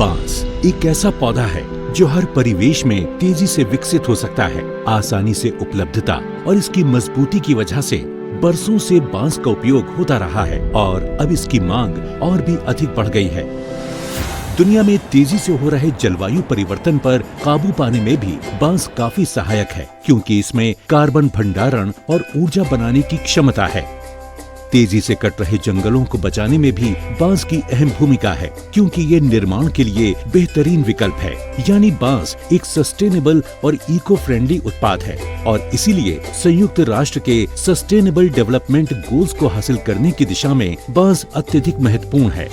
बांस एक ऐसा पौधा है जो हर परिवेश में तेजी से विकसित हो सकता है। आसानी से उपलब्धता और इसकी मजबूती की वजह से बरसों से बांस का उपयोग होता रहा है और अब इसकी मांग और भी अधिक बढ़ गई है। दुनिया में तेजी से हो रहे जलवायु परिवर्तन पर काबू पाने में भी बांस काफी सहायक है, क्योंकि इसमें कार्बन भंडारण और ऊर्जा बनाने की क्षमता है। तेजी से कट रहे जंगलों को बचाने में भी बांस की अहम भूमिका है, क्योंकि ये निर्माण के लिए बेहतरीन विकल्प है। यानी बांस एक सस्टेनेबल और इको फ्रेंडली उत्पाद है और इसीलिए संयुक्त राष्ट्र के सस्टेनेबल डेवलपमेंट गोल्स को हासिल करने की दिशा में बांस अत्यधिक महत्वपूर्ण है।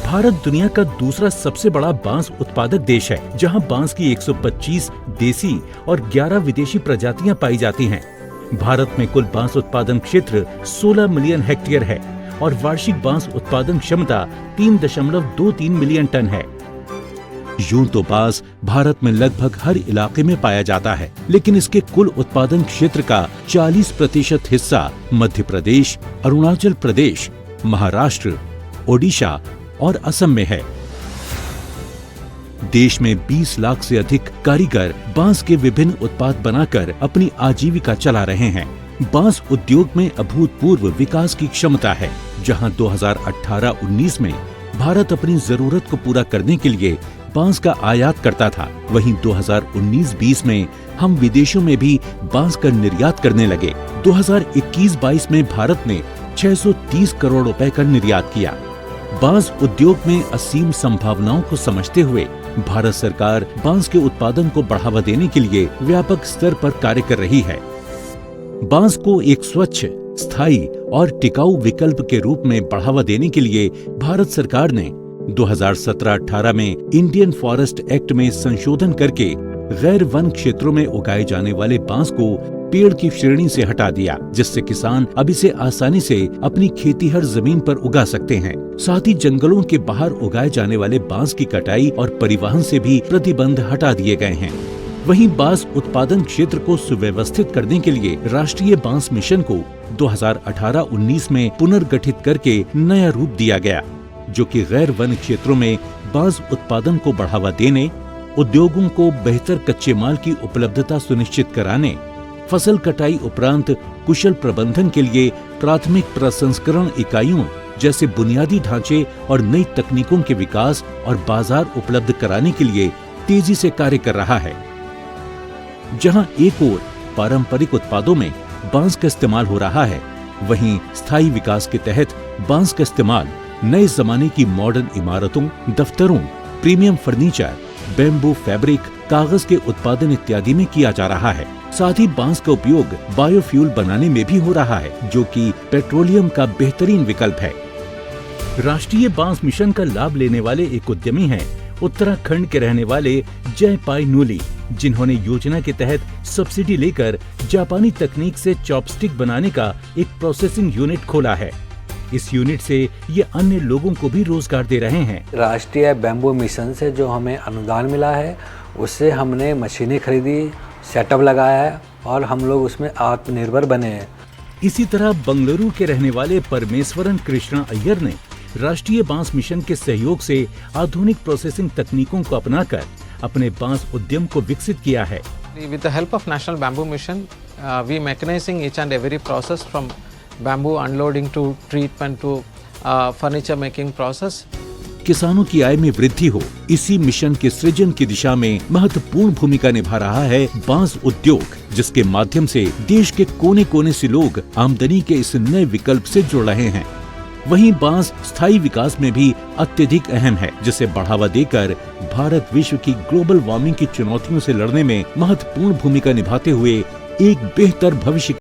भारत दुनिया का दूसरा सबसे बड़ा बांस उत्पादक देश है, जहां बांस की 125 देसी और 11 विदेशी प्रजातियां पाई जाती हैं। भारत में कुल बांस उत्पादन क्षेत्र 16 मिलियन हेक्टेयर है और वार्षिक बांस उत्पादन क्षमता 3.23 मिलियन टन है। यूं तो बांस भारत में लगभग हर इलाके में पाया जाता है, लेकिन इसके कुल उत्पादन क्षेत्र का 40% हिस्सा मध्य प्रदेश, अरुणाचल प्रदेश, महाराष्ट्र, ओडिशा और असम में है। देश में 20 लाख से अधिक कारीगर बांस के विभिन्न उत्पाद बनाकर अपनी आजीविका चला रहे हैं। बांस उद्योग में अभूतपूर्व विकास की क्षमता है, जहां 2018-19 में भारत अपनी जरूरत को पूरा करने के लिए बांस का आयात करता था, वहीं 2019-20 में हम विदेशों में भी बांस का निर्यात करने लगे। 2021-22 में भारत ने 630 करोड़ रुपए का निर्यात किया। बांस उद्योग में असीम संभावनाओं को समझते हुए भारत सरकार बांस के उत्पादन को बढ़ावा देने के लिए व्यापक स्तर पर कार्य कर रही है। बांस को एक स्वच्छ, स्थायी और टिकाऊ विकल्प के रूप में बढ़ावा देने के लिए भारत सरकार ने 2017-18 में इंडियन फॉरेस्ट एक्ट में संशोधन करके गैर वन क्षेत्रों में उगाए जाने वाले बांस को पेड़ की श्रेणी से हटा दिया, जिससे किसान अब इसे आसानी से अपनी खेतीहर जमीन पर उगा सकते हैं। साथ ही जंगलों के बाहर उगाए जाने वाले बांस की कटाई और परिवहन से भी प्रतिबंध हटा दिए गए हैं। वहीं बांस उत्पादन क्षेत्र को सुव्यवस्थित करने के लिए राष्ट्रीय बांस मिशन को 2018-19 में पुनर्गठित करके नया रूप दिया गया, जो कि गैर वन क्षेत्रों में बांस उत्पादन को बढ़ावा देने, उद्योगों को बेहतर कच्चे माल की उपलब्धता सुनिश्चित कराने, फसल कटाई उपरांत कुशल प्रबंधन के लिए प्राथमिक प्रसंस्करण इकाइयों जैसे बुनियादी ढांचे और नई तकनीकों के विकास और बाजार उपलब्ध कराने के लिए तेजी से कार्य कर रहा है। जहां एक ओर पारंपरिक उत्पादों में बांस का इस्तेमाल हो रहा है, वहीं स्थायी विकास के तहत बांस का इस्तेमाल नए जमाने की मॉडर्न इमारतों, दफ्तरों, प्रीमियम फर्नीचर, बैम्बू फैब्रिक, कागज के उत्पादन इत्यादि में किया जा रहा है। साथ ही बांस का उपयोग बायोफ्यूल बनाने में भी हो रहा है, जो कि पेट्रोलियम का बेहतरीन विकल्प है। राष्ट्रीय बांस मिशन का लाभ लेने वाले एक उद्यमी हैं उत्तराखंड के रहने वाले जयपाई नूली, जिन्होंने योजना के तहत सब्सिडी लेकर जापानी तकनीक से चॉपस्टिक बनाने का एक प्रोसेसिंग यूनिट खोला है। इस यूनिट से ये अन्य लोगों को भी रोजगार दे रहे हैं। राष्ट्रीय बैम्बू मिशन से जो हमें अनुदान मिला है, उससे हमने मशीनें खरीदी, सेटअप लगाया है और हम लोग उसमें आत्मनिर्भर बने हैं। इसी तरह बंगलुरु के रहने वाले परमेश्वरन कृष्णा अय्यर ने राष्ट्रीय बांस मिशन के सहयोग से आधुनिक प्रोसेसिंग तकनीकों को अपनाकर अपने बांस उद्यम को विकसित किया है। With the help of National Bamboo Mission, we mechanizing each and every process from bamboo unloading to treatment to furniture making process. किसानों की आय में वृद्धि हो, इसी मिशन के सृजन की दिशा में महत्वपूर्ण भूमिका निभा रहा है बांस उद्योग, जिसके माध्यम से देश के कोने कोने से लोग आमदनी के इस नए विकल्प से जुड़ रहे हैं। वहीं बांस स्थायी विकास में भी अत्यधिक अहम है, जिसे बढ़ावा देकर भारत विश्व की ग्लोबल वार्मिंग की चुनौतियों से लड़ने में महत्वपूर्ण भूमिका निभाते हुए एक बेहतर भविष्य